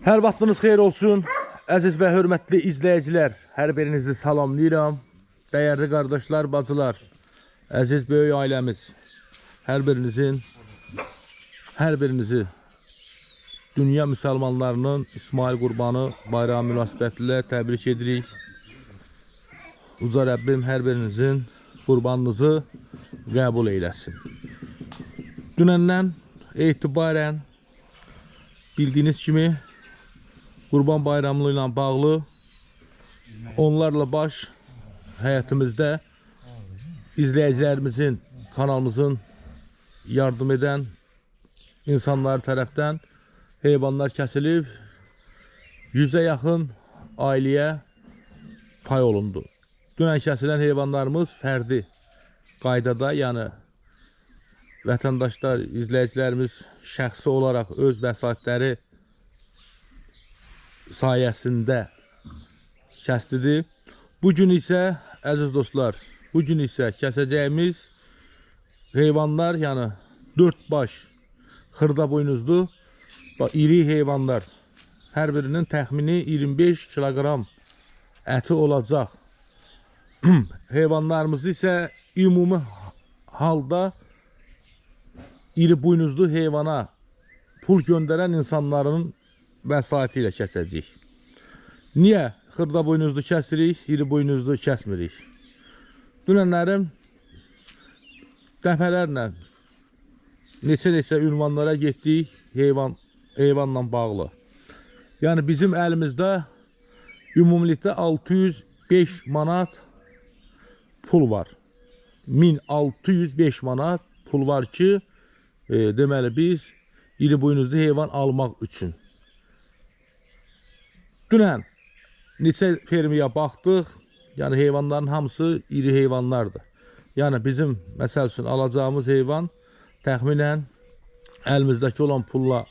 Hər vaxtınız xeyir olsun. Əziz və hörmətli izləyicilər, hər birinizi salamlayıram. Dəyərli qardaşlar, bacılar, əziz böyük ailəmiz, hər birinizi dünya müsəlmanlarının İsmail Qurbanı bayramı münasibətilə təbrik edirik. Uca Rəbbim hər birinizin qurbanınızı qəbul eyləsin. Dünəndən etibarən bildiyiniz kimi Qurban bayramı ilə bağlı onlarla baş həyatımızda izləyicilərimizin, kanalımızın yardım edən insanlar tərəfdən heyvanlar kəsilib, 100'ə yaxın ailəyə pay olundu. Dünən kəsilən heyvanlarımız fərdi qaydada, yəni vətəndaşlar, izləyicilərimiz şəxsi olaraq öz vəsaitləri sayəsində kəsdidir. Bugün isə, əziz dostlar, bugün isə kəsəcəyimiz heyvanlar, yəni 4 baş xırda boynuzlu iri heyvanlar. Hər birinin təxmini 25 kilogram əti olacaq. Heyvanlarımız isə ümumi halda iri boynuzlu heyvana pul göndərən insanların vəsaiti ilə kəsəcəyik. Niyə xırda boynuzlu kəsirik, iri boynuzlu kəsmirik? Dünənlərim dəfələrlə neçə ünvanlara getdik heyvanla bağlı. Yəni bizim əlimizdə ümumilikdə 605 manat pul var. 1605 manat pul var ki, deməli biz iri boynuzlu heyvan almaq üçün. Dünən neçə fermiyə baxdıq, yəni heyvanların hamısı iri heyvanlardır. Yəni bizim məsəl üçün alacağımız heyvan təxminən əlimizdəki olan pulla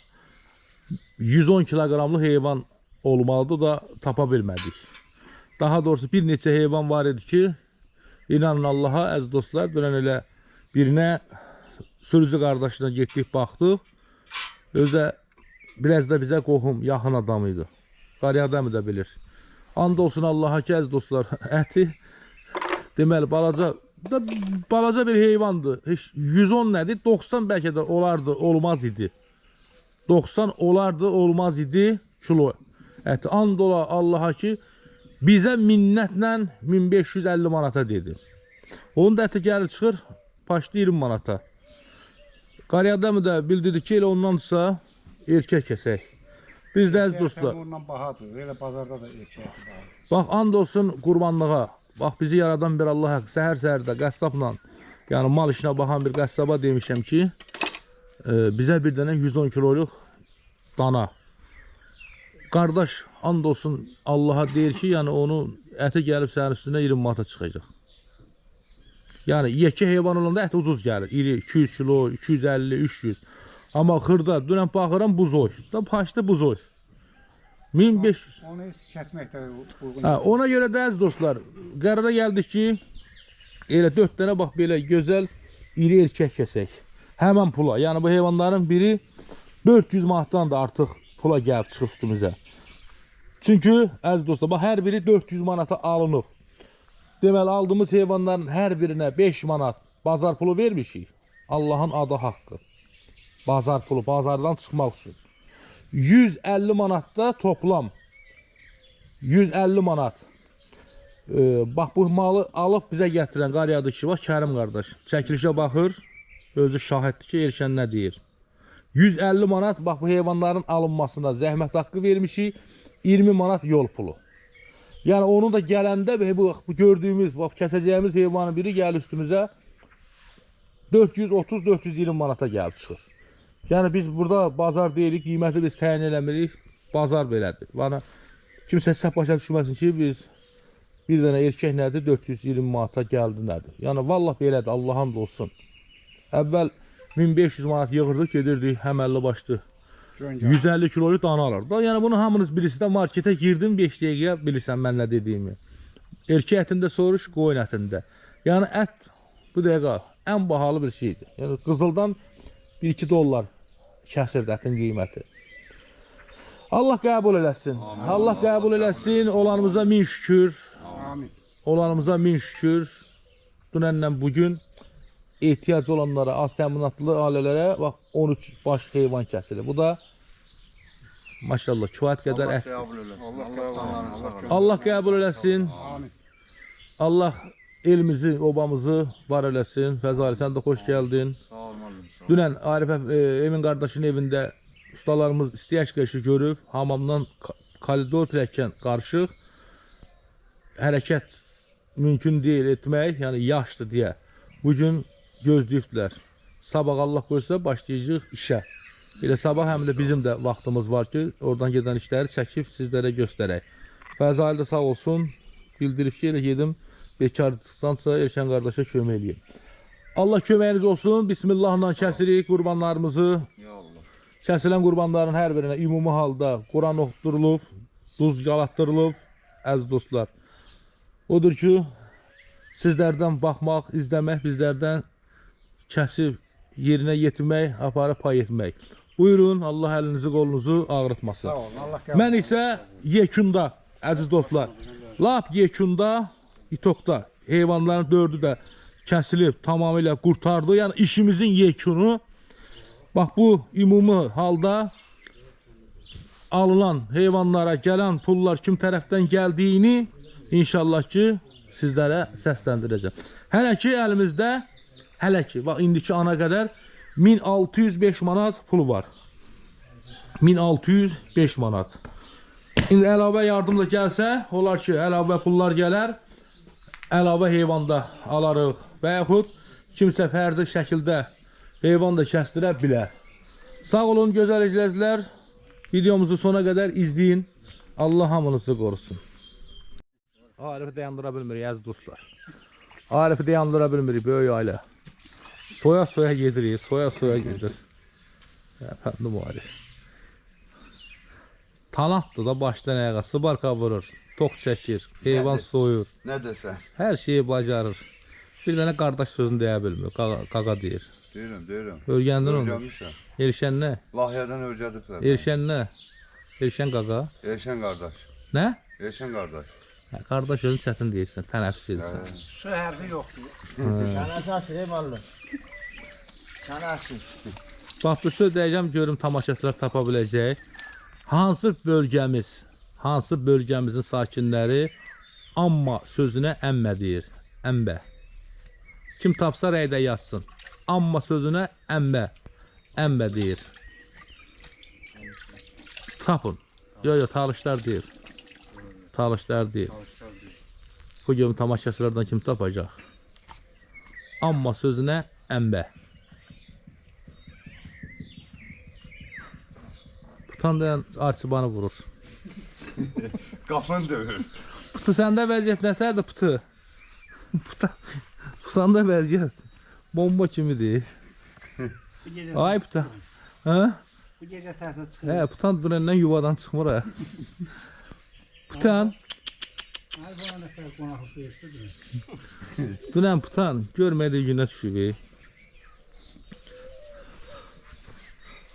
110 kilogramlı heyvan olmalıdır da tapa bilmədik. Daha doğrusu bir neçə heyvan var idi ki, inanın Allaha, əziz dostlar, dünən elə birinə sürücü qardaşına getdik, baxdıq. Özdə biraz da bizə qohum, yaxın adam idi. Qariyadəmi də bilir. And olsun Allaha ki, əziz dostlar, əti deməli balaca bir heyvandır. 110 nədir? 90 bəlkə də olardı, olmaz idi. 90 olardı, olmaz idi kilo əti. And ola Allaha ki, bizə minnətlə 1550 manata dedi. Onun da əti gəlir çıxır, başlı 20 manata. Qariyadəmi də bildirdi ki, elə ondansa erkək kəsək. Biz də əziz dostlar. Ondan bahadır, elə bazarda da erkək bahadır. Bax, and olsun qurbanlığa. Bax, bizi yaradan bir Allah haqqı. Səhər-səhərdə qəssabla, yəni mal işinə baxan bir qəssaba demişəm ki, bizə bir dənə 110 kiloluq dana. Qardaş, and olsun Allaha deyir ki, yəni onun əti gəlib sənin üstünə 20 manata çıxacaq. Yəni, yekə heyvan olanda ət ucuz gəlir. İri 200 kilo, 250, 300. Amma xırda, dünən baxıram buzoy. Da paşdı buzoy. 1500. Onu heç kəsməkdə uyğun. Ona görə də əziz dostlar, qərara gəldik ki, elə 4 dənə bax belə gözəl iri erkək kəsək. Həmən pula. Yəni bu heyvanların biri 400 manatdan da artıq pula gəlib çıxıb üstümüzə. Çünki əziz dostlar, bax hər biri 400 manata alınıb. Deməli aldığımız heyvanların hər birinə 5 manat bazar pulu vermişik. Allahın adı haqqı. Bazar pulu, bazardan çıxmaq üçün. 150 manatda toplam. 150 manat. Bax bu malı alıb bizə gətirən qaryadı ki, bax Kərim qardaş. Çəkilişə baxır, özü şahiddir ki, erkən nə deyir. 150 manat bax bu heyvanların alınmasına zəhmət haqqı vermişik. 20 manat yol pulu. Yəni onu da gələndə bu gördüyümüz, bax kəsəcəyimiz heyvanın biri gəlir üstümüzə 430-420 manata gəlib çıxır. Yəni biz burada bazar deyirik, qiyməti biz təyin eləmirik, bazar belədir. Yəni kimsə səhv başa düşməsin ki, biz bir dənə erkək nədir, 420 manata gəldi nədir. Yəni vallah belədir, Allah'ın da olsun. Əvvəl 1500 manat yığırdıq, gedirdik, həməlli başlı 150 kilolu dana alırdı. Yəni bunu hamınız birisi də markete girdim 5 dəqiqəyə bilirsən mən nə dediyimi. Erkək ətində soruş, qoyun ətində. Yəni ət bu dəqiqə ən bahalı bir şeydir. Yəni qızıldan 1-2 dollar kəsirdi ətin qiyməti. Allah qəbul eləsin. Allah qəbul eləsin. Olanımıza min şükür. Amin. Olanımıza min şükür. Dünənlə bugün ehtiyac olanlara, az təminatlı ailələrə bax 13 baş heyvan kəsilir. Bu da maşallah kifayət qədər ət. Allah qəbul eləsin. Amin. Allah elimizi, obamızı var eləsin. Fəzali, sən də xoş gəldin. Sağ ol müəllim. Dünən Arifə Emin qardaşın evində ustalarımız istəyək qəşi görüb, hamamdan koridor pilləkən qarışıq. Hərəkət mümkün deyil etmək, yəni yaşdır deyə. Bugün gözləyibdilər. Sabah Allah qoysa başlayacaq işə. Elə sabah həm də bizim də vaxtımız var ki, oradan gedən işləri çəkib sizlərə göstərək. Fəzali də sağ olsun, bildirib ki, elə gedim, bekarlıqdansa Elşən qardaşa kömək eləyim. Allah köməyiniz olsun, Bismillahla kəsirik qurbanlarımızı. Ya Allah. Kəsilən qurbanların hər birinə ümumi halda Quran oxutdurulub, duz yalatdırılıb, əziz dostlar. Odur ki, sizlərdən baxmaq, izləmək, bizlərdən kəsib yerinə yetirmək, aparıb pay etmək. Buyurun, Allah əlinizi, qolunuzu ağrıtmasın. Sağ olun. Allah qəbul. Mən isə yekunda, əziz dostlar, lap yekunda, İtokda heyvanların 4'ü də kəsilib, tamamilə qurtardı. Yəni işimizin yekunu, bax bu ümumi halda alınan heyvanlara gələn pullar kim tərəfdən gəldiyini inşallah ki sizlərə səsləndirəcəm. Hələ ki əlimizdə, hələ ki, bax indiki ana qədər 1605 manat pulu var. 1605 manat. İndi əlavə yardım da gəlsə, olar ki, əlavə pullar gələr, əlavə heyvanda alarıq və yaxud kimsə fərdi şəkildə heyvan da kəsdirə bilər. Sağ olun, gözəl izləyicilər. Videomuzu sona qədər izləyin. Allah hamınızı qorusun. Arif'i dayandıra bilmirik, əziz dostlar. Arif'i dayandıra bilmirik, böyük ailə. Soya soya yedirik, soya soya gedir. Efendim Arif. Tanatdır da başdan ayağa, sıbarka vurur, tok çəkir, heyvan soyur. Nə desən? Hər şeyi bacarır. Bir dənə qardaş sözünü deyə bilmir, qaqa deyir. Deyirəm. Örgəndin onu. Öyrənmişəm. Elşən nə? Lahyadan öyrədiblər. Elşən nə? Elşən qaqa. Elşən qardaş. Nə? Elşən qardaş. Hə, qardaş özün çətin deyirsən, tənəffüs edirsən. Su hərbi yoxdur. Çanası asır mallı. Çanası asır. Bax bu söz deyəcəm, görüm tamaşaçılar tapa biləcək. Hansı bölgəmizin sakinləri amma sözünə əmmə deyir. Əmbə. Kim tapsa rəydə yazsın. Amma sözünə əmbə. Əmbə deyir. Tapın. Yox, talışlar deyir. Talışlar deyir. Bu gün tamaşaçılardan kim tapacaq? Amma sözünə əmbə. Putan dayan arçıbanı vurur. Qapını döyür. Putu səndə vəziyyət nətərdir putu? Putanda vəziyyət bomba kimidir. Ay putan. Hə? Bu gecə səsə çıxır. Hə, putan dünəndən yuvadan çıxmır hə. Putan. Ay bana da qonaqlıq versin. Dünən putan görmədiyi günə düşüb.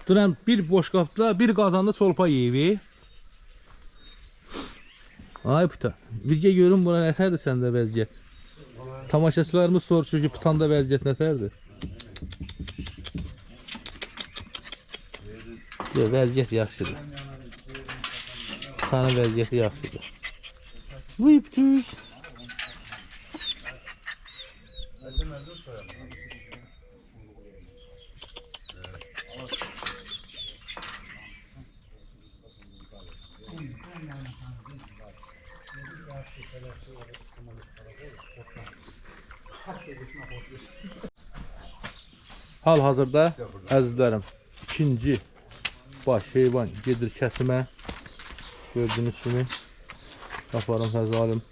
Dünən bir boşqabda bir qazanda çolpa yeyib. Ay putan, birgə görün buna nətərdir səndə vəziyyət? Tamaşaçılarımız soruşur ki, putanda vəziyyət nətərdir? Yox, vəziyyət yaxşıdır. Putanın vəziyyəti yaxşıdır. Vay putuş. Hal-hazırda əzizlərim, ikinci baş heyvan gedir kəsimə. Gördüyünüz kimi qaparım Fəzalim.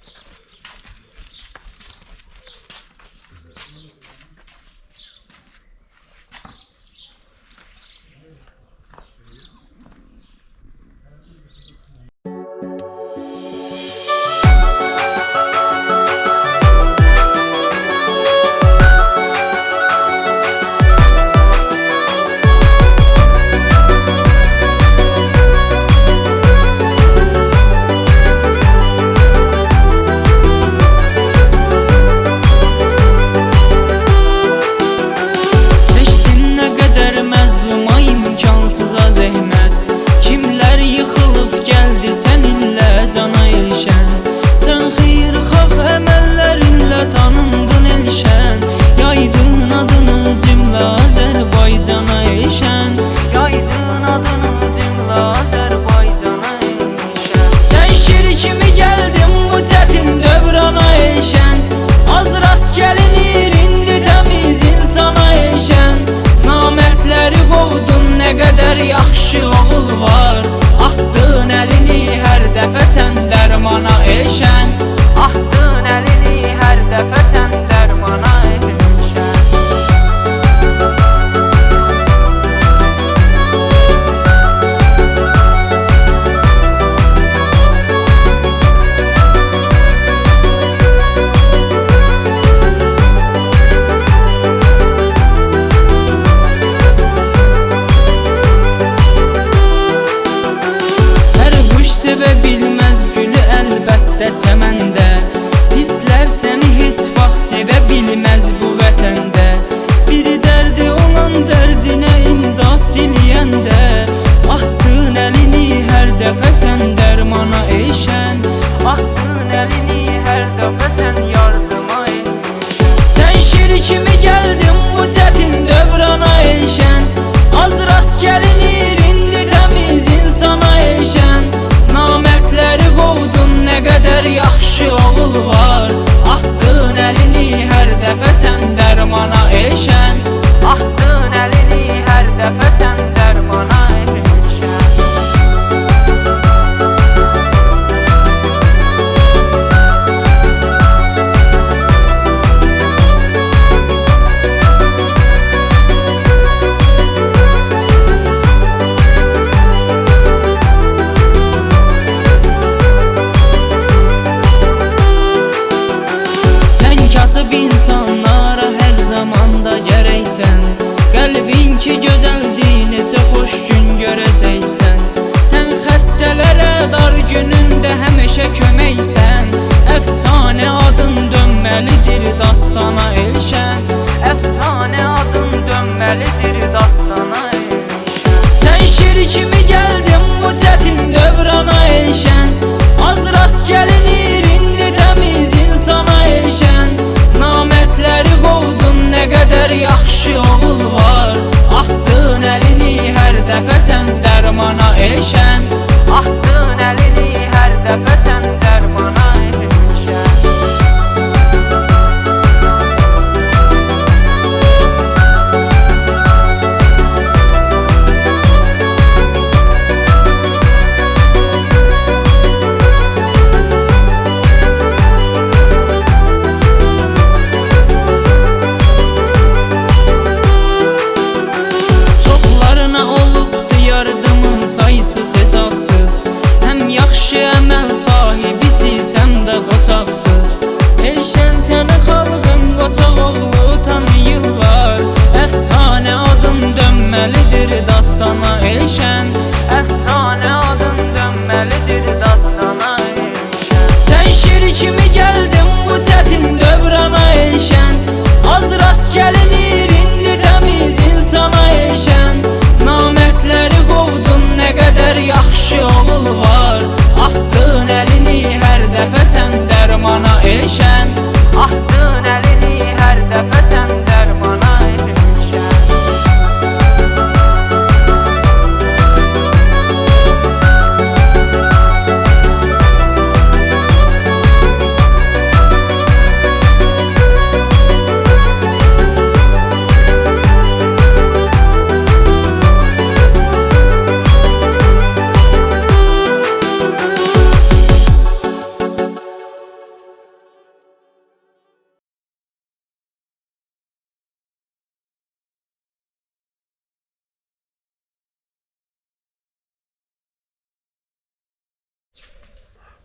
çəməndə. Hisslər səni heç vaxt sevə bilməz bu vətəndə. Bir dərdi olan dərdinə imdad diləyəndə, atdın əlini hər dəfə sən dərmana eşən. Atdın əlini hər dəfə sən yardıma eşən. Sən şir kimi gəldin bu çətin dövrana eşən. Az rast gəlinir indi təmiz insana eşən. Namərdləri qovdun, nə qədər yaxşı oğul var. Atdın əlini hər dəfə sən dərmana eşən. Atdın əlini hər dəfə sən dərmana eşən. Kasıb insanlara hər zamanda gərəksən. Qəlbin ki gözəldir, neçə xoş gün görəcəksən. Sən xəstələrə dar günündə həmişə köməksən. Əfsanə adın dönməlidir dastana elşən. Əfsanə adın dönməlidir dastana elşən. Sən şir kimi gəldin bu çətin dövrana elşən. Az rast gəlinir indi təmiz insana elşən. Namərdləri qovdun, nə qədər yaxşı oğul var. Atdın əlini hər dəfə sən dərmana eşən. Atdın əlini hər dəfə sən dərmana eşən. Sayısız hesabsız, həm yaxşı əməl sahibisiz, həm də qoçaqsız. Elşən səni xalqın qoçaq oğlu tanıyırlar. Əfsanə adın dönməlidir dastana elşən. Əfsanə adın dönməlidir dastana elşən. Sən şir kimi gəldin bu çətin dövrana elşən. Az rast gəlinir indi təmiz insana elşən. Namərdləri qovdun, nə qədər yaxşı oğul var. Atdın əlini hər dəfə sən dərmana eşən. Atdın əlini hər dəfə sən dərmana eşən.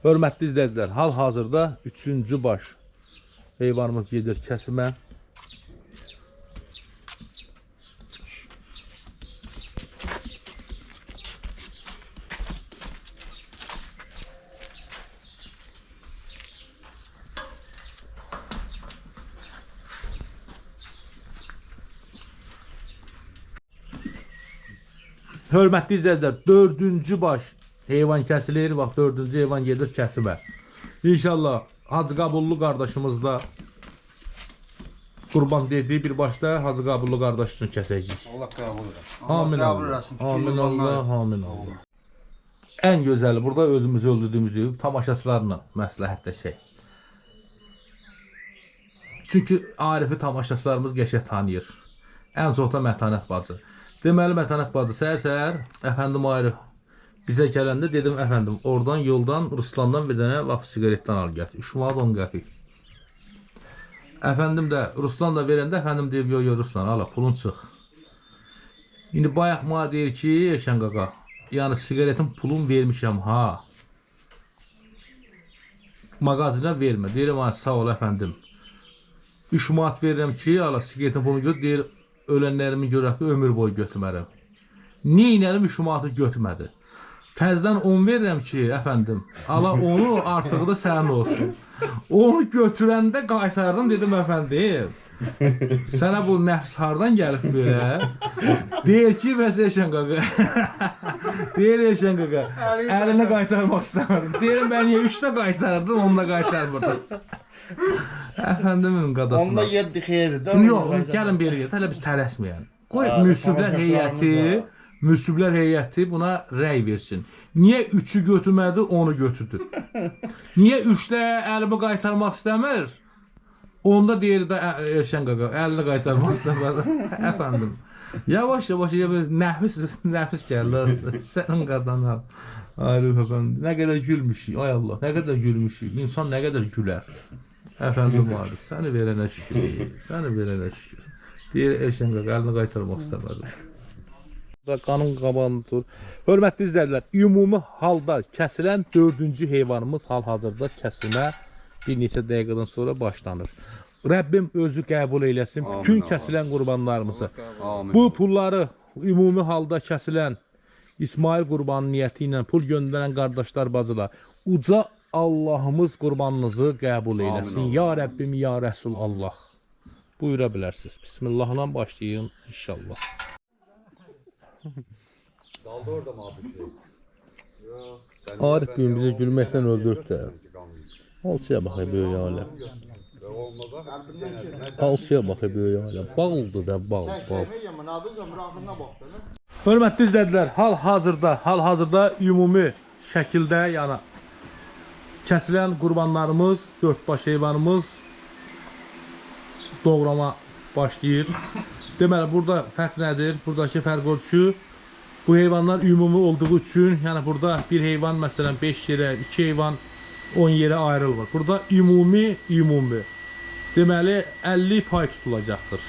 Hörmətli izləyicilər, hal-hazırda 3-cü baş heyvanımız gedir kəsimə. Hörmətli izləyicilər, 4-cü baş heyvan kəsilir. Bax, 4-cü heyvan gedir kəsimə. İnşallah Hacı Qabullu qardaşımızla qurban dediyi bir başda Hacı Qabullu qardaş üçün kəsəcəyik. Allah qəbul etsin. Amin Allah. Amin Allah. Amin Allah. Ən gözəli burada özümüzü öldürdüyümüzü tamaşaçılarla məsləhətləşək. Çünki Arifi tamaşaçılarımız qəşəng tanıyır. Ən çox da Mətanət bacı. Deməli, Mətanət bacı səhər-səhər əfəndim Arif bizə gələndə dedim, əfəndim, oradan yoldan Ruslandan bir dənə laf sigaretdən al gətir. 3 manat 10 qəpik. Əfəndim də Ruslan da verəndə əfəndim deyib, yo Ruslan, ala pulun çıx. İndi bayaq mənə deyir ki, Eşən qaqa, yəni sigaretin pulun vermişəm ha. Mağazinə vermə. Deyirəm, sağ ol əfəndim. 3 manat verirəm ki, ala sigaretin pulunu götür, deyir, ölənlərimi görək ki, ömür boyu götürmərəm. Neynəlim 3 manatı götürmədi. Təzdən 10 verirəm ki, əfəndim, ala onu artığı da sənin olsun. Onu götürəndə qaytardım, dedim əfəndim. Sənə bu nəfs hardan gəlib belə? Deyir ki, bəs Eşən qaqa. Deyir Eşən qaqa, əlini qaytarmaq istəmirdim. Deyirəm, mən niyə 3 də qaytardım, onu da qaytarmırdım. Əfəndimin qadasına. Onda yeddi xeyirdir. Yox, gəlin beri get, hələ biz tələsməyən. Qoy müsiblər heyəti buna rəy versin. Niyə 3-ü götürmədi, onu götürdü? Niyə 3-də əlimi qaytarmaq istəmir? Onda deyir də Eşən qaqa, əlini qaytarmaq istəmədi. Əfəndim, yavaş-yavaş nəfis gəlir, sənin qadana. Arif əfəndim, nə qədər gülmüşük, ay Allah, nə qədər gülmüşük, insan nə qədər gülər. Əfəndim Arif, səni verənə şükür, səni verənə şükür. Deyir Eşən qaqa, əlini qaytarmaq istəmədi. Qanun qabağında dur. Hörmətli izləyicilər, ümumi halda kəsilən 4-cü heyvanımız hal-hazırda kəsilmə bir neçə dəqiqədən sonra başlanır. Rəbbim özü qəbul eyləsin bütün kəsilən qurbanlarımızı. Bu pulları ümumi halda kəsilən İsmail qurbanın niyyəti ilə pul göndərən qardaşlar, bacılar, uca Allahımız qurbanınızı qəbul eyləsin. Ya Rəbbim, ya Rəsul Allah. Buyura bilərsiniz. Bismillahla başlayın inşallah. Daldı orada mı abi? Arif bugün bizi gülməkdən öldürdü də. Alçıya baxı böyük aləm. Alçıya baxı böyük aləm. Baldır da bal. Hörmətli izlədilər, hal-hazırda ümumi şəkildə, yəni kəsilən qurbanlarımız, 4 baş heyvanımız doğrama başlayır. Deməli, burada fərq nədir? Buradakı fərq odur ki, bu heyvanlar ümumi olduğu üçün, yəni burada bir heyvan, məsələn 5 yerə, 2 heyvan 10 yerə ayrılmır. Burada ümumi. Deməli, 50 pay tutulacaqdır.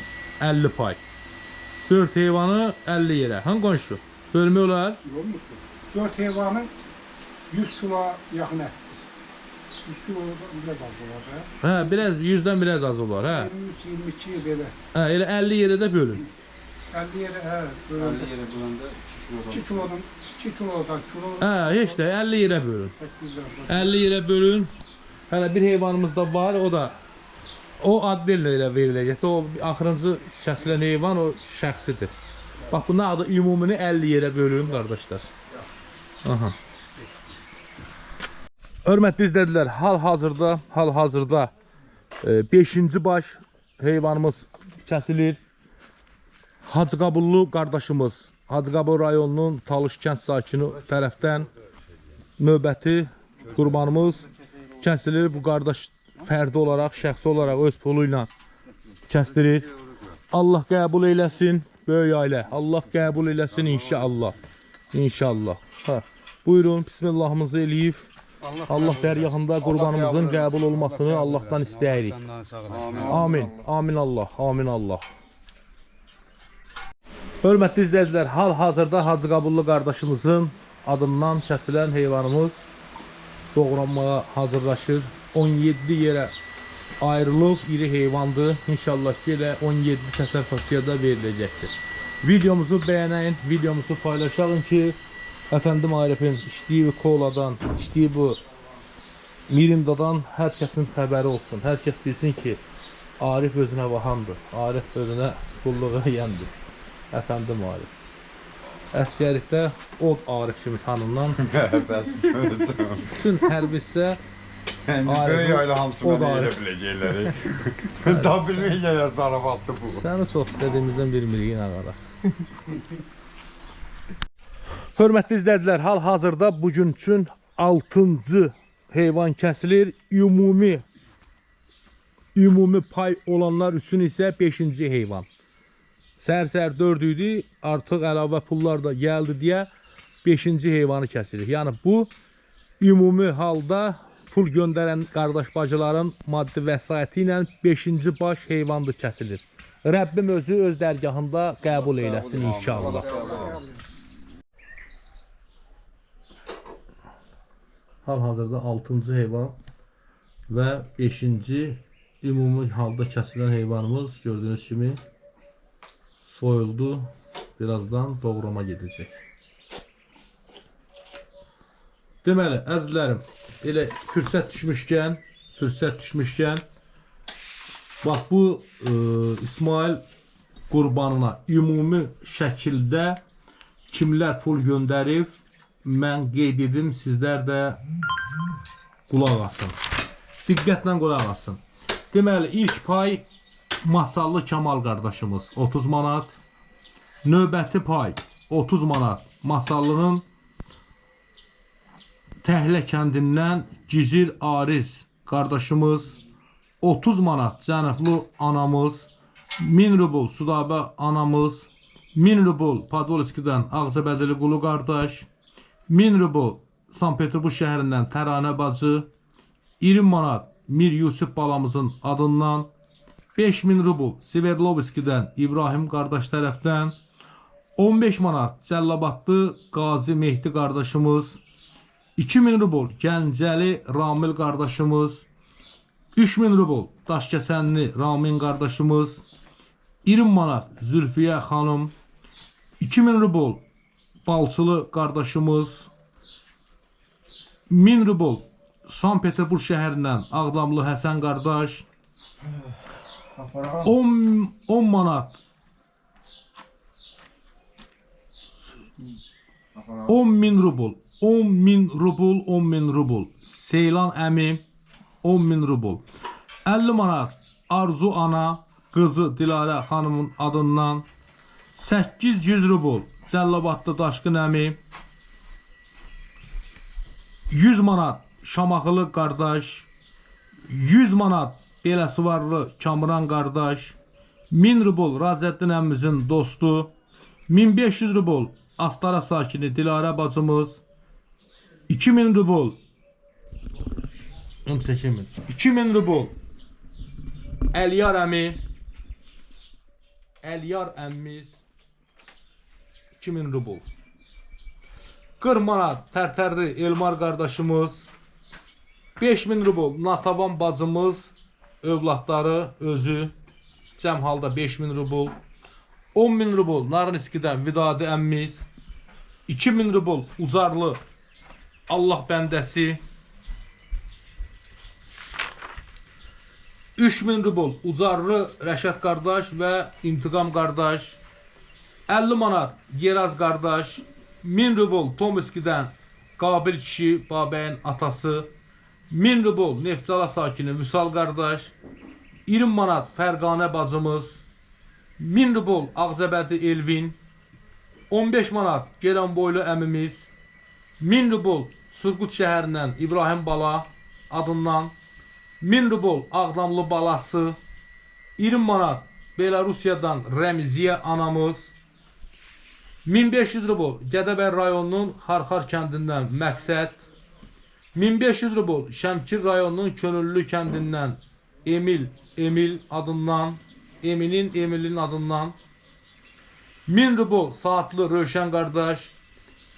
50 pay. 4 heyvanı 50 yerə. Hangi qonşu? Bölmə olar? Olmuşdur. 4 heyvanın 100 kilo yaxın ətdir. 100 kilo biraz az olar. Hə, biraz 100-dən biraz az olar, hə. 23-22 belə. Hə, elə 50 yerə də bölün. 50 yerə, hə, böləndə 2 kilodan kilo. Hə, heç də 50 yerə bölün. 800 50 yerə bölün. Hələ bir heyvanımız da var, o da o adlı ilə veriləcək. O axırıncı kəsilən heyvan o şəxsidir. Bax, bunun adı ümumini 50 yerə bölün, qardaşlar. Aha. Hörmətli izlədilər, hal-hazırda 5-ci baş heyvanımız kəsilir. Hacıqabullu qardaşımız, Hacıqabul rayonunun Talış kənd sakini tərəfdən növbəti qurbanımız kəsilir. Bu qardaş fərdi olaraq, şəxsi olaraq öz pulu ilə kəsilir. Allah qəbul eyləsin, böyük ailə. Allah qəbul eyləsin inşallah. İnşallah. Hə. Buyurun, bismillahımızı eləyib. Allah dərgahında qurbanımızın qəbul olmasını Allahdan istəyirik. Amin. Amin Allah. Amin Allah. Hörmətli izləyicilər, hal-hazırda Hacıqabullu qardaşımızın adından kəsilən heyvanımız doğranmağa hazırlaşır. 17 yerə ayrılıb, iri heyvandır. İnşallah ki, elə 17 təsərrüfatçıya veriləcəkdir. Videomuzu bəyənəyin, videomuzu paylaşalım ki, Əfəndim Arif'in içdiyi koladan, içdiyi bu mirindadan hər kəsin xəbəri olsun. Hər kəs bilsin ki, Arif özünə vahandır. Arif özünə qulluğa yəndir. Əfəndim Arif. Əskərlikdə od Arif kimi tanınan. Bütün hərbi isə Böyük ailə hamısı mənə yerə biləcəkləri. Daha bilməyəcəklər zarafatlı bu. Səni çox istədiyimizdən bir miliyin ağara. Hörmətli izləyicilər, hal-hazırda bugün üçün 6-cı heyvan kəsilir. Ümumi pay olanlar üçün isə 5-ci heyvan. Səhər 4 idi, artıq əlavə pullar da gəldi deyə 5-ci heyvanı kəsilir. Yəni bu ümumi halda pul göndərən qardaş bacıların maddi vəsaiti ilə 5-ci baş heyvandır kəsilir. Rəbbim özü öz dərgahında qəbul eyləsin inşallah. Hal-hazırda 6-cı heyvan və 5-ci ümumi halda kəsilən heyvanımız gördüyünüz kimi soyuldu. Birazdan doğrama gedəcək. Deməli, əzizlərim, elə fürsət düşmüşkən, bax bu İsmail qurbanına ümumi şəkildə kimlər pul göndərib, mən qeyd edim, sizlər də qulaq asın. Diqqətlə qulaq asın. Deməli, ilk pay Masallı Kamal qardaşımız 30 manat. Növbəti pay 30 manat Masallının Təhlə kəndindən Gizir Ariz qardaşımız, 30 manat Cənublu anamız, 1000 rubl Sudabə anamız, 1000 rubl Podolskidən Ağzəbədili Qulu qardaş, 1000 rubl Sankt Peterburg şəhərindən Təranə bacı, 20 manat Mir Yusuf balamızın adından, 5000 rubl Sverdlovskidən İbrahim qardaş tərəfdən, 15 manat Cəllabadlı Qazi Mehdi qardaşımız, 2000 rubl Gəncəli Ramil qardaşımız, 3000 rubl Daşkəsənli Ramin qardaşımız, 20 manat Zülfiyə xanım, 2000 rubl Balçılı qardaşımız, 1000 rubl Sankt Peterburg şəhərindən Ağdamlı Həsən qardaş, 10 manat 10.000 rubl 10.000 rubl Seylan əmi 10.000 rubl, 50 manat Arzu ana qızı Dilarə xanımın adından, 800 rubl Cəllabadlı Daşqın əmi, 100 manat Şamaxılı qardaş, 100 manat Beləsivarlı Kamran qardaş, 1000 rubl Razəddin əmmizin dostu, 1500 rubl Astara sakini Dilarə bacımız, 2000 rubl 2000 rubl Əliyar əmi, Əliyar əmmiz 2000 rubl, 40 manat Tərtərli Elmar qardaşımız, 5000 rubl Natavan bacımız, övladları özü, cəm halda 5000 rubl, 10.000 rubl Narniskidən Vidadi əmmiz, 2000 rubl Ucarlı Allah bəndəsi, 3000 rubl Ucarlı Rəşad qardaş və İntiqam qardaş, 50 manat Yeraz qardaş, 1000 rubl Tomiskidən Qabil kişi Babəyin atası, 1000 rubl Neftçala sakini Vüsal qardaş, 20 manat Fərqanə bacımız, 1000 rubl Ağzəbədi Elvin, 15 manat Geranboylu əmimiz, 1000 rubl Surqut şəhərindən İbrahim bala adından, 1000 rubl Ağdamlı balası, 20 manat Belarusiyadan Rəmiziyə anamız, 1500 rubl Gədəbəy rayonunun Xarxar kəndindən Məqsəd, 1500 rubl Şəmkir rayonunun Könüllü kəndindən Emil adından, Emilin adından, 1000 rubl Saatlı Rövşən qardaş,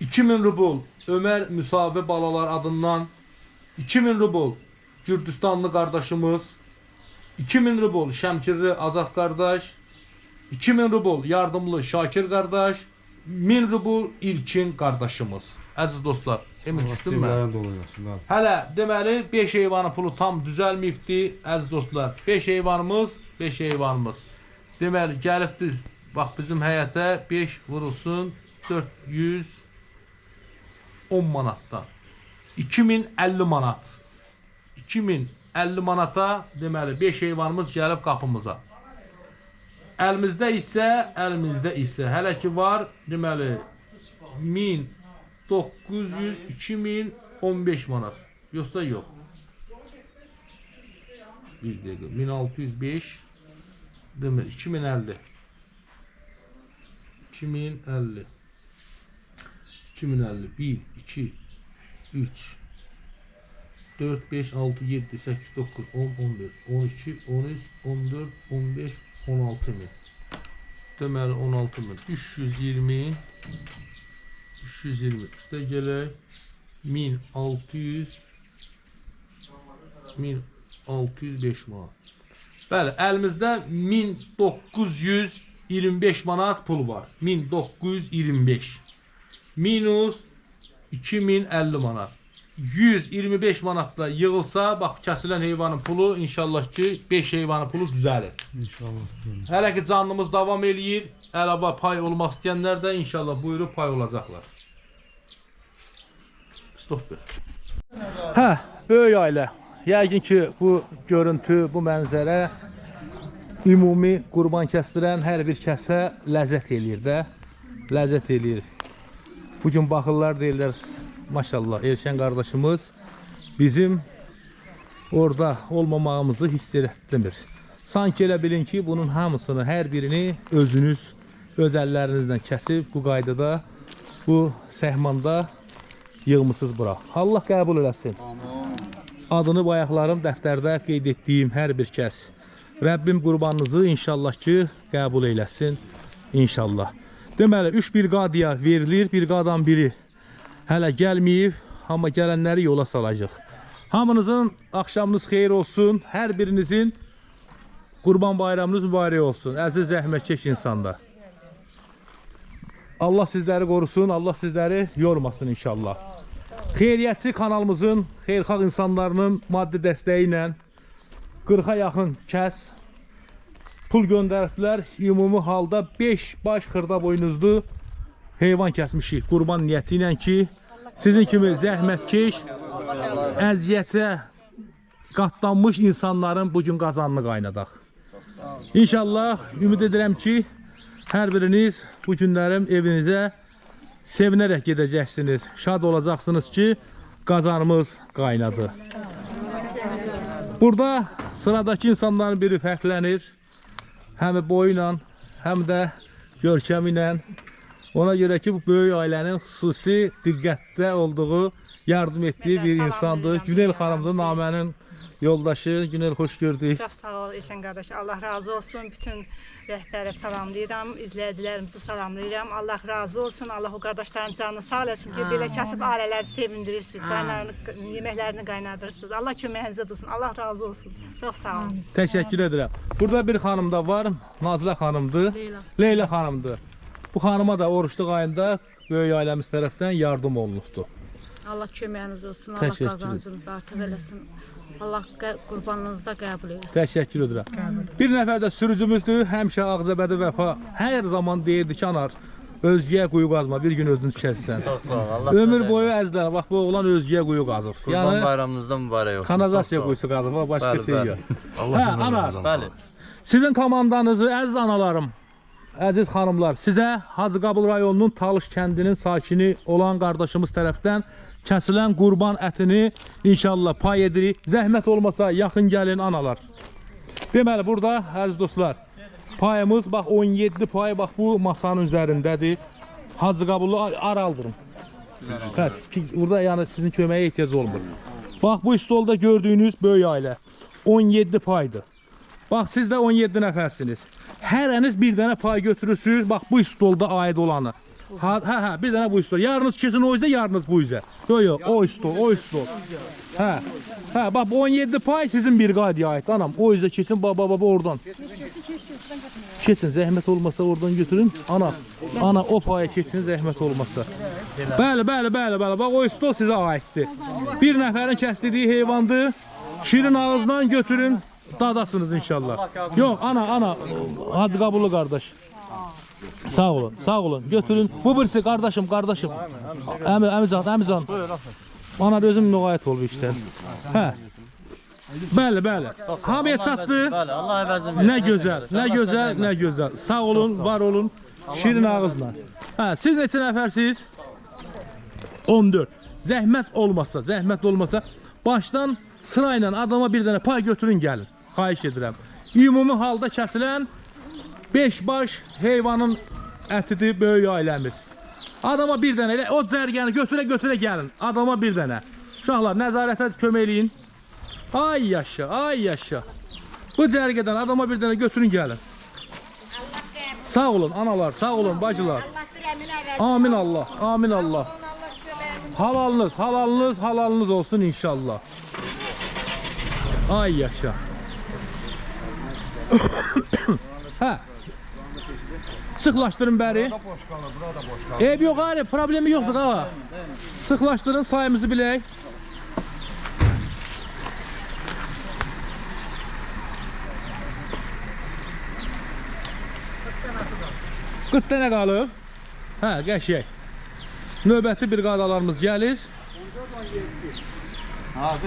2000 rubl Ömər Müsavi balalar adından, 2000 rubl Gürcüstanlı qardaşımız, 2000 rubl Şəmkirli Azad qardaş, 2000 rubl Yardımlı Şakir qardaş, 1000 rubl İlkin qardaşımız. Əziz dostlar, emin düşdüm mən. Hələ deməli 5 heyvanın pulu tam düzəlməyibdi, əziz dostlar. 5 heyvanımız. Deməli gəlibdir, bax bizim həyətə 5 vurulsun 410 manatdan. 2050 manat. 2050 manata deməli 5 heyvanımız gəlib qapımıza. Əlimizdə isə hələ ki var deməli 1900, 2015 manat. Yoxsa yox. Bir dəqiqə 1605 deməli 2050. 2050. 1 2 3 4 5 6 7 8 9 10 11 12 13 14 15 16 min. Deməli 16 min. 320 üstə gələk 1605 manat. Bəli, əlimizdə 1925 manat pul var. 1925 minus 2050 manat. 125 manatla yığılsa, bax kəsilən heyvanın pulu inşallah ki 5 heyvanın pulu düzəlir. İnşallah. Hələ ki canlımız davam eləyir. Əlavə pay olmaq istəyənlər də inşallah buyurub pay olacaqlar. Stop ver. Hə, böyük ailə. Yəqin ki bu görüntü, bu mənzərə ümumi qurban kəsdirən hər bir kəsə ləzzət eləyir də. Ləzzət eləyir. Bugün baxırlar deyirlər, maşallah Elşən qardaşımız bizim orada olmamağımızı hiss etdirmir. Sanki elə bilin ki bunun hamısını, hər birini özünüz öz əllərinizlə kəsib bu qaydada, bu səhmanda yığmısınız bura. Allah qəbul eləsin. Adını bayaqlarım dəftərdə qeyd etdiyim hər bir kəs. Rəbbim qurbanınızı inşallah ki qəbul eləsin. İnşallah. Deməli 3 bir qadiya verilir, bir qadan biri hələ gəlməyib, amma gələnləri yola salacaq. Hamınızın axşamınız xeyir olsun, hər birinizin qurban bayramınız mübarək olsun, əziz zəhmətkeş insanlar. Allah sizləri qorusun, Allah sizləri yormasın inşallah. Xeyriyyətçi kanalımızın xeyirxalq insanlarının maddi dəstəyi ilə 40-a yaxın kəs pul göndərdilər. Ümumi halda 5 baş xırda boynuzlu heyvan kəsmişik qurban niyyəti ilə ki, sizin kimi zəhmətkeş, əziyyətə qatlanmış insanların bugün qazanını qaynadaq. İnşallah ümid edirəm ki, hər biriniz bu günlərim evinizə sevinərək gedəcəksiniz. Şad olacaqsınız ki, qazanımız qaynadı. Burada sıradakı insanların biri fərqlənir. Həm boyu ilə, həm də görkəmi ilə. Ona görə ki, bu böyük ailənin xüsusi diqqətdə olduğu, yardım etdiyi bir insandır. Günel xanımdır, Namənin yoldaşı. Günel, xoş gördük. Çox sağ ol Elşən qardaş. Allah razı olsun. Bütün rəhbərə salamlayıram, izləyicilərimizi salamlayıram. Allah razı olsun. Allah o qardaşların canını sağ eləsin ki, belə kasıb ailələri sevindirirsiniz, yeməklərini qaynadırsınız. Allah köməyinizdə dursun. Allah razı olsun. Çox sağ olun. Təşəkkür edirəm. Burada bir xanım da var, Nazilə xanımdır. Leyla xanımdır. Bu xanıma da oruçluq ayında böyük ailəmiz tərəfdən yardım olunubdur. Allah köməyiniz olsun, Allah Təşəkkür. qazancınızı artıq eləsin. Allah qurbanınızı da qəbul eləsin. Təşəkkür edirəm. Bir nəfər də sürücümüzdür, həmişə Ağcabədi Vəfa hər zaman deyirdi ki, anar, özgəyə quyu qazma, bir gün özünü düşərsən. Çox sağ ol. Allah Ömür boyu əzlər, bax bu oğlan özgəyə quyu qazıb. Qurban bayramınızda mübarək olsun. Kanalizasiya quyusu qazıb, başqa şey yox. Hə, ana, Bəli. sizin komandanızı, əziz analarım, əziz xanımlar, sizə Hacı Qabul rayonunun Talış kəndinin sakini olan qardaşımız tərəfdən kəsilən qurban ətini inşallah pay edirik. Zəhmət olmasa yaxın gəlin analar. Deməli burada əziz dostlar, payımız bax 17 pay bax bu masanın üzərindədir. Hacı Qabulu araldırın. Bəs burada yəni sizin köməyə ehtiyac olmur. Bax bu stolda gördüyünüz böyük ailə 17 paydır. Bax siz də 17 nəfərsiniz. Hərəniz bir dənə pay götürürsünüz. Bax bu stolda aid olanı. Hə, bir dənə bu stol. Yarınız kesin o üzə, yarınız bu üzə. Yox, o stol, o stol. Hə, bax 17 pay sizin bir qadiyə aid. Anam, o üzə kesin, baba oradan. Kesin, zəhmət olmasa oradan götürün. Ana o paya kesin, zəhmət olmasa. Bəli, bax o stol sizə aiddir. Bir nəfərin kəsdiyi heyvandır. Şirin ağızdan götürün, dadasınız inşallah. Yox, ana, Hacı Qabulu qardaş. Sağ olun, götürün. Bu birisi qardaşım. Əmican. Bana özüm müğayət olub işlər. Hə. Bəli. Hamıya çatdı. Bəli, Allah əvəzini Nə gözəl. Sağ olun, var olun. Şirin ağızla. Hə, siz neçə nəfərsiniz? 14. Zəhmət olmasa başdan sırayla adama bir dənə pay götürün gəlin. Xahiş edirəm. Ümumi halda kəsilən 5 baş heyvanın ətidir böyük ailəmiz. Adama bir dənə elə o cərgəni götürə gəlin. Adama bir dənə. Uşaqlar nəzarətə kömək eləyin. Ay yaşa. Bu cərgədən adama bir dənə götürün gəlin. Sağ olun analar, sağ olun bacılar. Amin Allah. Halalınız olsun inşallah. Ay yaşa. Hə. Sıxlaşdırın bəri. Eyb yox, problemi yoxdur qağa. Sıxlaşdırın, sayımızı bilək. 40 dənə qalıb. Hə, qəşəng. Növbəti briqadalarımız gəlir.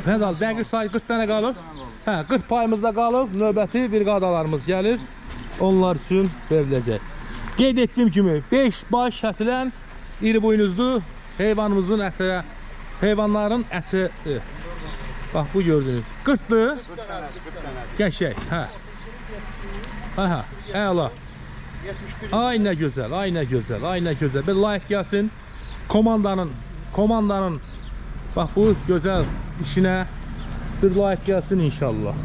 Fəzal, dəqiq say 40 dənə qalıb. Hə, 40 payımızda qalıb. Növbəti briqadalarımız gəlir. Onlar üçün veriləcək. Qeyd etdiyim kimi 5 baş kəsilən iri buynuzlu heyvanımızın əti, heyvanların ətidir. Bax bu gördünüz. 40'dır. Qəşəng, hə. Aha, əla. Ay nə gözəl, ay nə gözəl, ay nə gözəl. Bir like gəlsin komandanın bax bu gözəl işinə bir like gəlsin inşallah.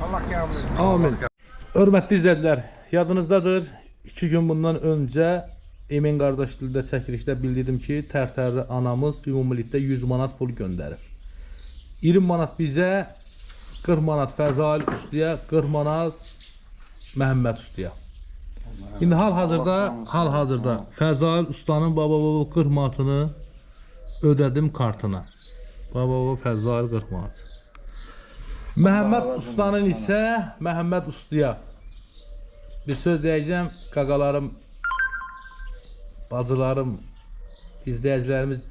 Allah qəbul etsin. Amin. Hörmətli izləyicilər, yadınızdadır 2 gün bundan öncə Emin qardaş dildə çəkilişdə bildirdim ki, Tərtərli anamız ümumilikdə 100 manat pul göndərir. 20 manat bizə, 40 manat Fəzail Ustaya, 40 manat Məhəmməd Ustaya. İndi hal-hazırda Fəzail Ustanın baba 40 manatını ödədim kartına. Baba Fəzail 40 manat. Məhəmməd Ustanın isə Məhəmməd Ustaya bir söz deyəcəm, qaqalarım, bacılarım, izləyicilərimiz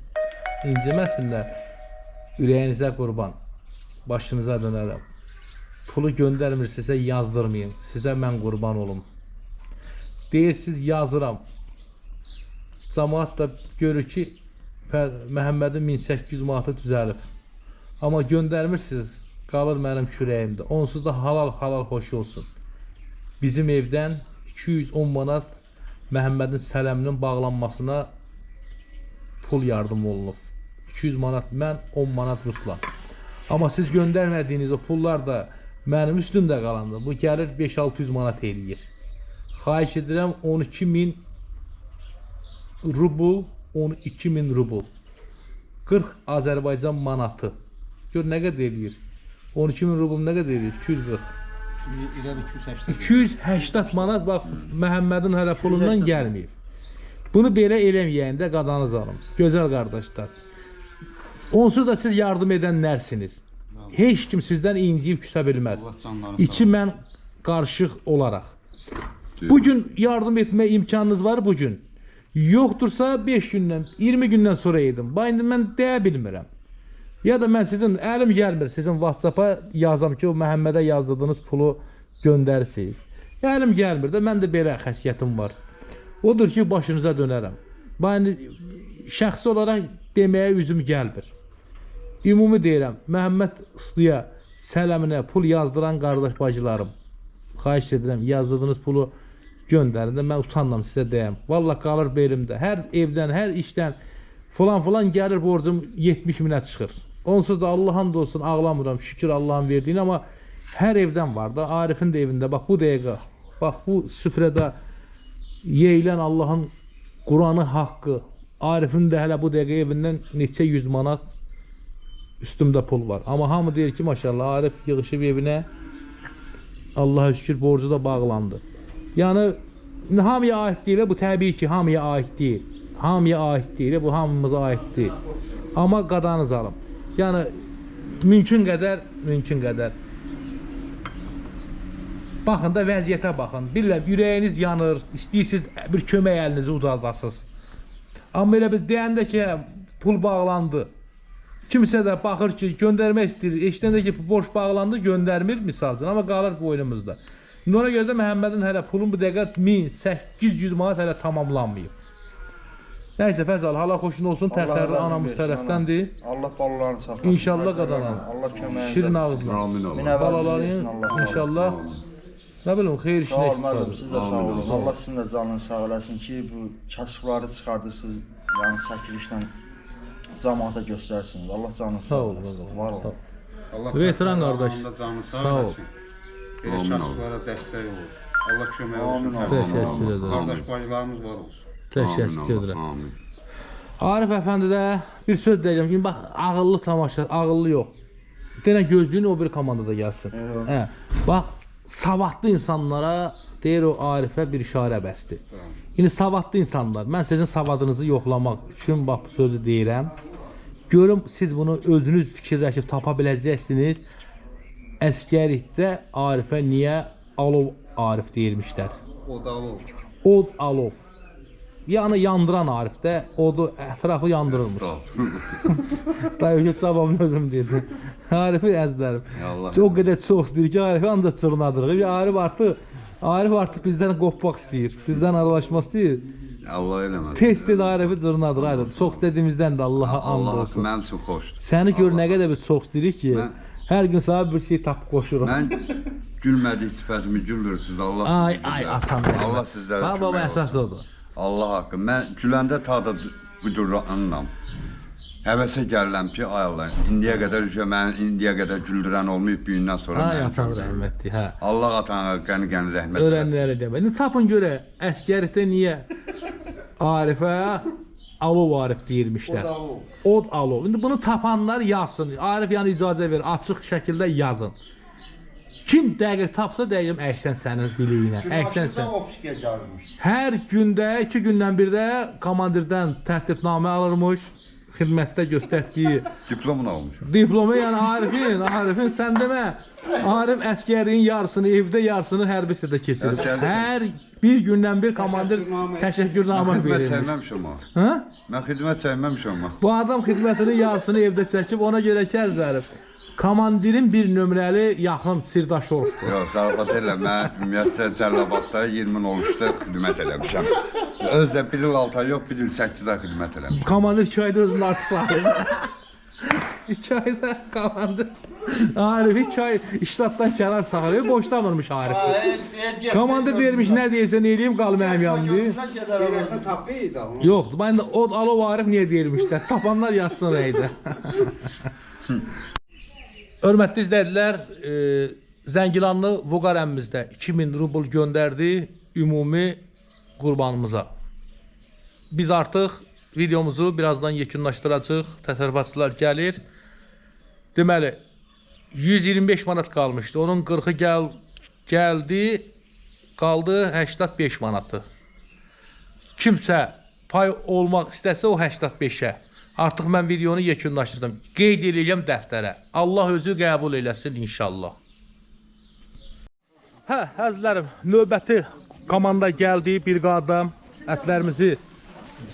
inciməsinlər. Ürəyinizə qurban, başınıza dönərəm. Pulu göndərmirsinizsə yazdırmayın, sizə mən qurban olum. Deyirsiniz yazıram. Cəmaat da görür ki, Məhəmmədin 1800 manatı düzəlib. Amma göndərmirsiniz, qalır mənim kürəyimdə. Onsuz da halal xoş olsun. Bizim evdən 210 manat Məhəmmədin sələminin bağlanmasına pul yardım olunub. 200 manat mən, 10 manat Ruslan. Amma siz göndərmədiyiniz o pullar da mənim üstümdə qalandı. Bu gəlir 5-600 manat eləyir. Xahiş edirəm 12.000 rubl, 12.000 rubl. 40 Azərbaycan manatı. Gör nə qədər eləyir? 12.000 rubl nə qədər eləyir? 240. 280 manat bax Məhəmmədin hələ pulundan gəlməyib. Bunu belə eləməyəndə qadanız alın. Gözəl qardaşlar. Onsuz da siz yardım edənlərsiniz. Heç kim sizdən inciyib küsə bilməz. İçi mən qarışıq olaraq. Bugün yardım etmə imkanınız var bugün. Yoxdursa 5 gündən, 20 gündən sonra edin. Bayında mən deyə bilmirəm. Ya da mən sizin əlim gəlmir, sizin WhatsApp-a yazam ki, o Məhəmmədə yazdırdığınız pulu göndərsiniz. Əlim gəlmir də, mən də belə xəsiyyətim var. Odur ki, başınıza dönərəm. Bayında şəxsi olaraq deməyə üzüm gəlmir. Ümumi deyirəm, Məhəmməd Ustaya sələminə pul yazdıran qardaş bacılarım, xahiş edirəm, yazdırdığınız pulu göndərin də, mən utanmam sizə deyəm. Vallahi qalır belimdə, hər evdən, hər işdən falan gəlir borcum 70 minə çıxır. Onsuz da Allah'ın da olsun ağlamıram, şükür Allah'ın verdiğini, ama her evden var da, Arif'in de evinde bak bu dəqiqə, bak bu süfrədə yeyilən Allah'ın Kur'an'ı haqqı, Arif'in de hele bu dəqiqə evindən neçə 100 manat üstümdə pul var. Ama hamı deyir ki maşallah Arif yığışıb evinə, Allah'a şükür borcu da bağlandı. Yani hamıya ait değil, bu təbii ki hamıya ait değil. Hamıya ait değil, bu hamımıza ait değil. Ama qadanız alım. Yani mümkün qədər baxın da vəziyyətə baxın. Bilirəm, ürəyiniz yanır, istəyirsiniz bir kömək əlinizi uzadasınız. Amma elə biz deyəndə ki, pul bağlandı. Kimsə də baxır ki, göndərmək istəyir. Eşitəndə ki, borç bağlandı, göndərmir misal üçün, amma qalır boynumuzda. Ona görə də Məhəmmədin hələ pulun bu dəqiqə 1800 manat hələ tamamlanmayıb. Nəysə Fəzal, hala xoşun olsun, Tərtərli anamız tərəfdəndir. Allah balalarını saxlasın. İnşallah qadanan. Allah köməyində. Şirin ağızla. Balaların inşallah nə bilim xeyir işinə istifadə. Siz də sağ olun. Allah sizin də canını sağ eləsin ki, bu kasıfları çıxardırsınız, yəni çəkilişlə cəmaata göstərsiniz. Allah canını sağ eləsin. Var olun. Allah Veteran qardaş. canını Sağ sağ ol. eləsin. Belə kasıflara dəstək olur. Allah kömək olsun. Təşəkkür edirəm. Qardaş bacılarımız var olsun. Təşəkkür edirəm. Arif əfəndi də bir söz deyəcəm ki, bax ağıllı tamaşa, ağıllı yox. Denə gözlüyün o bir komandada gəlsin. Hə. Bax savadlı insanlara deyir o Arifə bir işarə bəsdir. İndi savadlı insanlar, mən sizin savadınızı yoxlamaq üçün bax bu sözü deyirəm. Görüm siz bunu özünüz fikirləşib tapa biləcəksiniz. Əskərlikdə Arifə niyə Alov Arif deyirmişlər? O da olur. Od alov. Yəni yandıran Arif də odu ətrafı yandırırmış. Dayı cavabını özüm dedim. Arifi əzlərim. O qədər çox istəyir ki, Arifi ancaq çırnadırıq. Arif artıq bizdən qopmaq istəyir. Bizdən aralaşmaq istəyir. Allah eləməz. Test edə Arifi çırnadır. Arif. Çox istədiyimizdən də Allaha and Allah olsun. mənim üçün xoşdur. Səni gör nə qədər biz çox istəyirik ki, hər gün sana bir şey tapıb qoşuruq. Mən gülmədik sifətimi güldürürsünüz. Allah Ay atam mənim. Allah sizlərə Ha baba kömək əsas olsun. odur. Allah haqqı. Mən güləndə tada buduranam. Həvəsə gəlirəm ki, ay Allah, indiyə qədər güldürən olmayıb büyündən sonra. Ay məni atam güldürür. rəhmətli, hə. Allah atana qəni rəhmət eləsin. Öyrənləri demək. İndi tapın görə əskərlikdə niyə Arifə alov Arif deyirmişlər. Od alov. İndi bunu tapanlar yazsın. Arif yəni icazə ver, açıq şəkildə yazın. Kim dəqiq tapsa dəqiq əksən sənin biliyinə. Əksən sən. Hər gündə 2 gündən bir də komandirdən tərtibnamə alırmış. Xidmətdə göstərdiyi Diplomunu almış. diplomu, yəni Arifin sən demə. Arif əskərliyin yarısını evdə, yarısını hərbi hissədə keçirir. Hər bir gündən bir komandir təşəkkürnamə Xidmət verir. sevməmişəm ama. Hə? Mən xidmət sevməmişəm ama. Bu adam xidmətinin yarısını evdə çəkib, ona görə ki, əzbərib. Komandirin bir nömrəli yaxın sirdaşı olubdur. Yox, zarafat elə. Mən ümumiyyətlə Cəlilabadda 20 olmuşda xidmət eləmişəm. Özdə 1 il 6 ay yox, 1 il 8 ay xidmət eləmişəm. Komandir 2 ayda özünün artısı alır. 2 ayda komandir. Arif 2 ay işlatdan kənar saxlayır, boşlamırmış Arif. Komandir deyirmiş, nə deyirsən eləyim, qal mənim yanımda. Yoxdur, mən də od alov Arif niyə deyirmişlər, tapanlar yazsın rəydə. Hörmətli izləyicilər, Zəngilanlı Vüqar əmmizdə 2000 rubl göndərdi ümumi qurbanımıza. Biz artıq videomuzu birazdan yekunlaşdıracaq, təsərrüfatçılar gəlir. Deməli, 125 manat qalmışdı, onun 40'ı gəldi, qaldı 85 manatı. Kimsə pay olmaq istəsə o 85'ə. Artıq mən videonu yekunlaşdırdım. Qeyd edəcəm dəftərə. Allah özü qəbul eləsin inşallah. Hə, əzizlərim, növbəti komanda gəldi, bir qadam. Ətlərimizi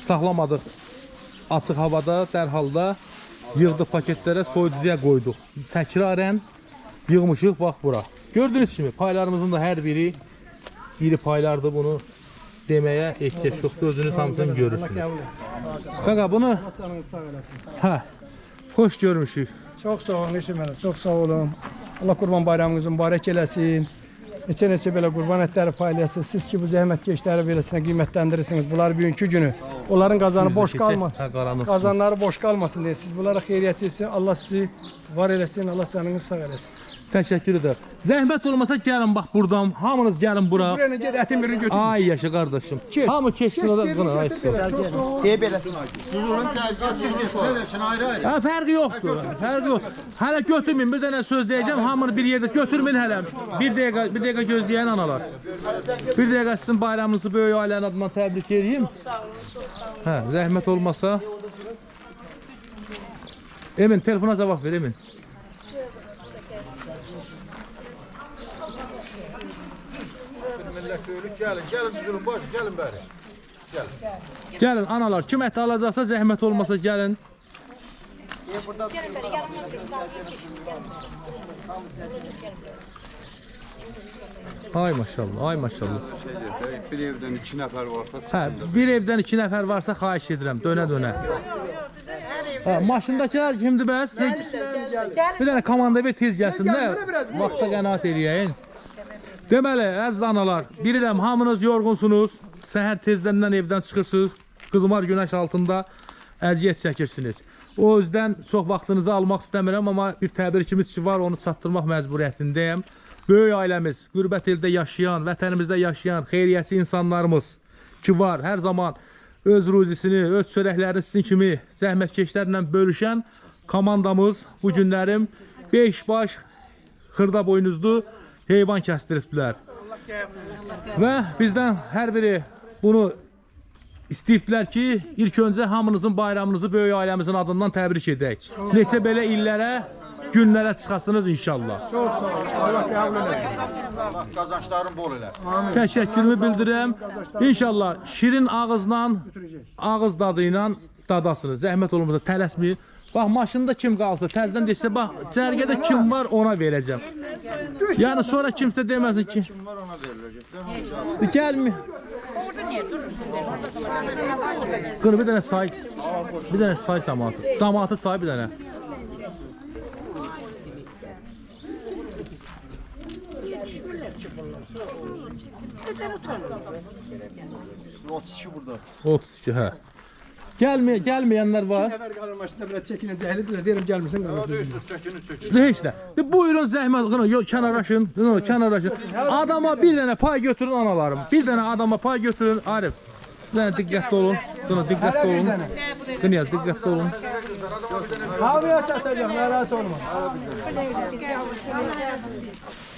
saxlamadıq açıq havada, dərhalda yığdıq paketlərə, soyucuya qoyduq. Təkrarən yığmışıq, bax bura. Gördüyünüz kimi paylarımızın da hər biri iri paylardır, bunu deməyə ehtiyac yoxdur, özünüz hamısını görürsünüz. Kanka bunu hə, xoş görmüşük. Çox sağ olun, eşitmədim. Çox sağ olun. Allah Qurban bayramınızı mübarək eləsin. Neçə belə qurban ətləri paylayasınız. Siz ki bu zəhmətkeşləri beləsinə qiymətləndirirsiniz. Bunlar bugünkü günü. Onların qazanı boş qalmasın. Qazanları boş qalmasın deyə siz bunlara xeyriyyət etsin. Allah sizi var eləsin. Allah canınızı sağ eləsin. Təşəkkür edirəm. Zəhmət olmasa gəlin bax buradan. Hamınız gəlin bura. Buraya ged ətin birini götürün. Ay yaşa qardaşım. Hamı keçsin orada qına. Ay Deyə belə. Ha, fərqi yoxdur. Fərqi yox. Hələ götürməyin. Bir dənə söz deyəcəm. Hamını bir yerdə götürməyin hələ. Bir dəqiqə gözləyən analar. Bir dəqiqə sizin bayramınızı böyük ailənin adından təbrik edeyim. Hə, zəhmət olmasa. Emin, telefona cavab ver Emin. Gəlin analar, kim ət alacaqsa zəhmət olmasa gəlin. Ay maşallah, ay maşallah. Bir evdən 2 nəfər varsa, Hə, bir evdən 2 nəfər varsa xahiş edirəm, dönə. Hə, maşındakılar kimdir bəs? Bir dənə komanda bir tez gəlsinlər, vaxta qənaət eləyəyin. Deməli, əziz analar, bilirəm, hamınız yorğunsunuz, səhər tezləndən evdən çıxırsınız, qızmar günəş altında əziyyət çəkirsiniz. O yüzden çox vaxtınızı almaq istəmirəm, amma bir təbrikimiz ki var, onu çatdırmaq məcburiyyətindəyəm. Böyük ailəmiz, qürbət ildə yaşayan, vətənimizdə yaşayan, xeyriyyəçi insanlarımız ki var, hər zaman öz ruzisini, öz çörəklərini sizin kimi zəhmətkeşlərlə bölüşən komandamız bu günlərim 5 baş xırda boynuzlu heyvan kəsdiribdilər. Və bizdən hər biri bunu istəyibdilər ki, ilk öncə hamınızın bayramınızı böyük ailəmizin adından təbrik edək. Neçə belə illərə günlərə çıxasınız inşallah. Çox sağ olun. Allah qəbul eləsin. Qazançların bol elə. Təşəkkürümü bildirirəm. İnşallah şirin ağızla, ağız dadı ilə dadasınız. Zəhmət olmasa tələsməyin. Bax maşında kim qalsa, təzədən desə, bax cərgədə kim var ona verəcəm. Yəni sonra kimsə deməsin ki, Kim var ona veriləcək. gəlmir. Qırı bir dənə say. Bir dənə say cəmaatı. Cəmaatı say bir dənə. Bu 32 burada. 32 hə. Gəlməyənlər var. Nəfər qalır maşında biraz çəkinəcəklidirlər. Deyirəm gəlmirsən qalır. Heç nə. Buyurun zəhmət qına kənarlaşın, kənarlaşın. Adama bir dənə pay götürün analarım. Bir dənə adama pay götürün Arif. Bir dənə diqqətli olun. Qına diqqətli olun. Qına diqqətli olun. Havaya çatacaq, narahat olma.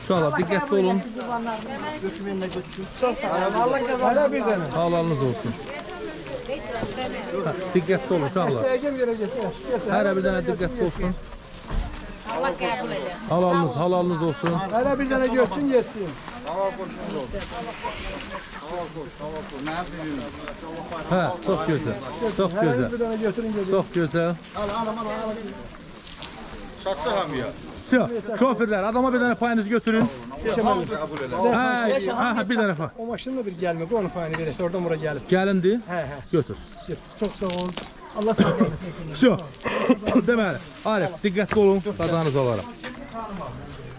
İnşallah diqqətli olun. Hələ bir dənə. Halalınız olsun. Diqqətli olun uşaqlar. Dəqiqəm verəcəksən. Hər bir dənə diqqətli olsun. Halalınız olsun. Hələ bir dənə götürün getsin. Hə, çox gözəl. Çox Hələ gözəl. bir dənə götürün gedin. Çox gözəl. Çatsa hamıya. Şoförlər, adama bir dənə payınızı götürün. Hə, bir dənə pay. O maşınla bir gəlmə, qoy onun payını verək. Oradan bura gəlib. Gəlindi. Hə. Götür. Çox sağ olun. Allah sağ olun. Deməli, Arif, diqqətli olun, qazanınızı alaram.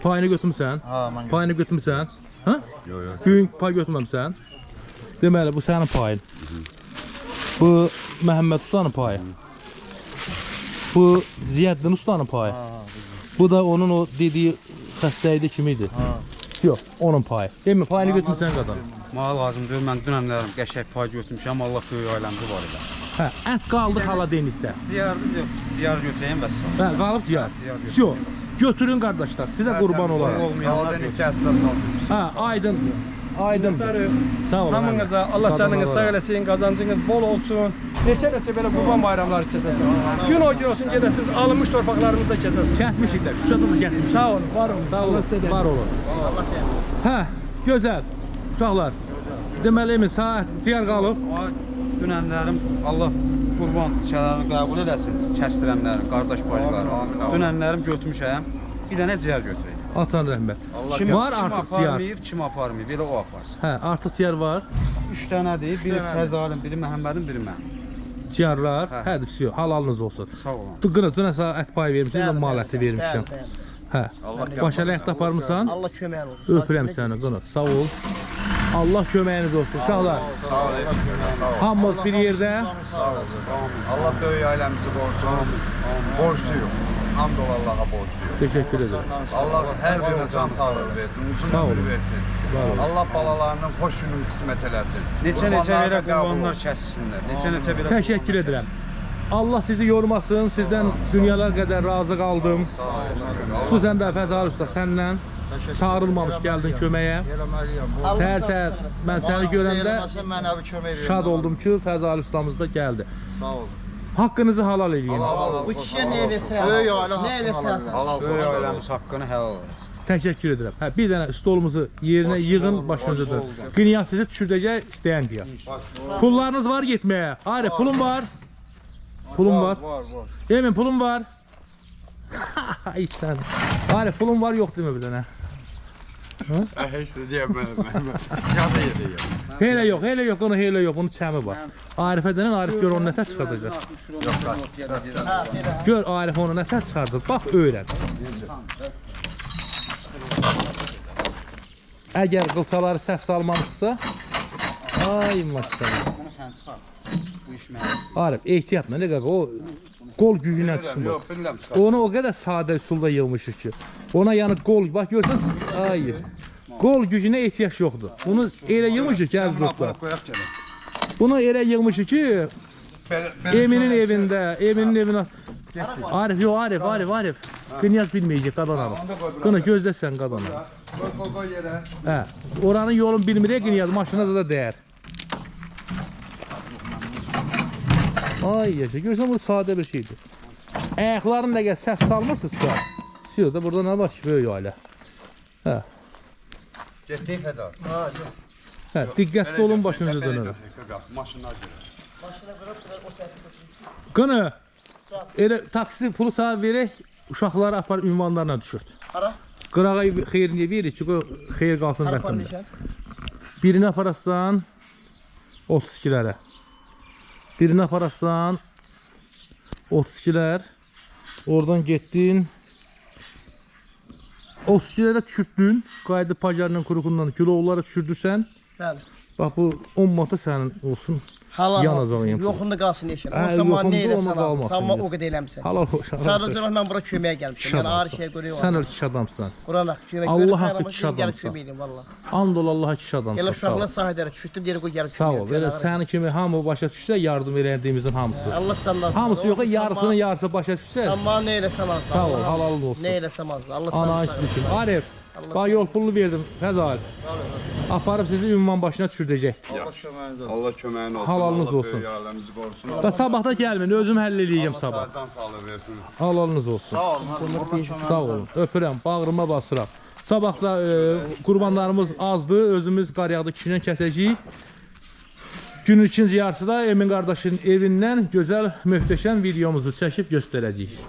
Payını götürmüsən? mən Payını götürmüsən? Hə? Yox. Böyük pay götürməmsən? Deməli, bu sənin payın. Bu Məhəmməd ustanın payı. Bu Ziyaddin ustanın payı. Bu da onun o dediyi xəstəydi kim idi? Yox, onun payı. Demin payını götürmüsən qazan. Mənə lazımdır. Mən dünənlərim qəşəng pay götürmüşəm. Allah böyük ailəmdə var idi. Hə, ət qaldı hala denikdə. Ziyar götürəyim bəs. Hə, qalıb ciyar. Yox, götürün qardaşlar, sizə qurban olarım. Olmayanlar Hə, aydın. Sağ olun. Hamınıza Allah canınız sağ eləsin, qazancınız bol olsun. Neçə belə qurban bayramları keçəsiniz. Gün o gün olsun gedəsiniz, alınmış torpaqlarımızda keçəsiniz. Kəsmişik də, Şuşada da kəsmişik. Sağ olun, var olun. Sağ olun, Allah sizə də. var olun. Hə, gözəl. Uşaqlar, deməli saat ciyar qalıb. Dünənlərim Allah qurban tikələrini qəbul eləsin. Kəsdirənlərim, qardaş bacılarım. Dünənlərim götürmüşəm. Bir dənə ciyər götürəyim. Atan rəhmət. Kim var artıq ciyar? Aparmayıb, kim aparmayıb, elə o aparsın. Hə, artıq ciyar var. 3 dənədir, biri Fəzalin, biri Məhəmmədin, biri mən. Ciyarlar, hə, düşüyor. Halalınız olsun. Sağ olun. Dünə sağ ət payı vermişəm, mal əti vermişəm. Hə, baş ələkdə aparmısan? Allah köməyin olsun. Öpürəm səni, qına. Sağ ol. Allah köməyiniz olsun. Uşaqlar, hamımız bir yerdə. Allah böyük ailəmizi qorusun. Borçluyuq. Hamdollah Allah'a borçluyuq. Teşekkür ederim. Allah hər birinə can sağlığı versin, uzun Sağ olun. ömür versin. Allah balalarının xoş gününü qismət eləsin. Neçə belə qurbanlar kəssinlər. Neçə belə. Teşekkür ederim. Allah sizi yormasın. Sizdən dünyalar qədər razı qaldım. Xüsusən də Fəzal usta səndən çağırılmamış gəldin köməyə. Səhər mən səni görəndə mənəvi kömək verin. şad oldum ki, Fəzal ustamız da gəldi. Sağ olun. Haqqınızı halal edin. Bu kişiyə nə eləsə, böyük ailə haqqını Böyük ailəmiz haqqını helal eləsin. Təşəkkür edirəm. Hə, bir dənə stolumuzu yerinə yığın başınızdır. Qınya sizi düşürdəcək istəyən qıya. Pullarınız var getməyə. Arif, pulun var. Pulun var. Emin, pulun var. Ay sən. Arif, pulun var, yox demə bir dənə. Heç də deyəməm. Yazı yediyəm. Elə yox, onun elə yox, onun çəmi var. Arifə dənən, Arif gör onu nətər çıxardacaq. Gör Arif onu nətər çıxardır, bax öyrən. Əgər qılsaları səhv salmamışsa, ay maşallah. Bunu sən çıxar. Bu iş mənim. Arif, ehtiyatla, nə qədər o qol gücünə çıxmır. Yox, bilmirəm çıxar. Onu o qədər sadə üsulda yığmışıq ki, ona yəni qol, bax görsən, hayır. Qol gücünə ehtiyac yoxdur. Bunu elə yığmışıq ki, əziz dostlar. Bunu elə yığmışıq ki, Eminin evində, Arif, yox, Arif. Qınyaz bilməyəcək qadan alır. Qına gözləsən qadan alır. Qoy yerə. Hə, oranın yolunu bilmirək, Qınyaz maşına da dəyər. Ay yaşa, görsən bu sadə bir şeydir. Ayaqlarını da səhv salmırsınızsa, kesiyor da burada ne var ki böyle ailə. Hə. Getdik Fədar. Hə, diqqətli olun başınıza dönün. Maşınlar görə. Qını. Elə taksi pulu sağ verək, uşaqları apar ünvanlarına düşürt. Hara? Qırağa xeyrini veririk ki, o xeyir qalsın vətəndə. Birini aparasan 32-lərə. Birini aparasan 32-lər. Oradan getdin 32-lərə düşürtdün. Qaydı pacarının kurukundan kiloları düşürdürsən. Bəli. Bax bu 10 manata sənin olsun. Halal yanacağın. Yoxunda qalsın eşim. Hə, Olsa nə yoxunda elə ona sana? qalmasın Sanma ya. o qədər eləmsən. Halal hoş. Sadəcə olaraq mən bura köməyə gəlmişəm. Yəni ağır şey görüyorum. Sən ölküş adamsan. Qurana kömək Allah görürəm, haqqı amma kişi gəlib adamsan. kömək edin valla. And ol Allaha kişi adamsan. Elə sağ ol. uşaqlar sahədərə düşürdüm, deyir qoy gəlib Sağ ol. Belə səni kimi hamı başa düşsə yardım elədiyimizin hamısı. Allah səndən. Hamısı yox, yarısının yarısı başa düşsə. Sən mənə nə eləsən az. Sağ ol, halalın olsun. Nə eləsəm az. Allah Ana səndən. üstü kimi. Arif, bax yol pulunu verdim. Fəzal. Aparıb sizi ünvan başına düşürdəcək. Allah köməyin olsun. Halalınız Allah olsun. böyük aləmizi qorusun. Da sabahda gəlməyin, özüm həll eləyəcəm Allah sabah. sağcan sağlığı versin. Halalınız olsun. Sağ olun. Allah köməyiniz Sağ olun. Öpürəm, bağrıma basıram. Sabah da qurbanlarımız azdır. Özümüz Qaryağda kişinin kəsəcəyik. Günün ikinci yarısı da Emin qardaşın evindən gözəl, möhtəşəm videomuzu çəkib göstərəcəyik.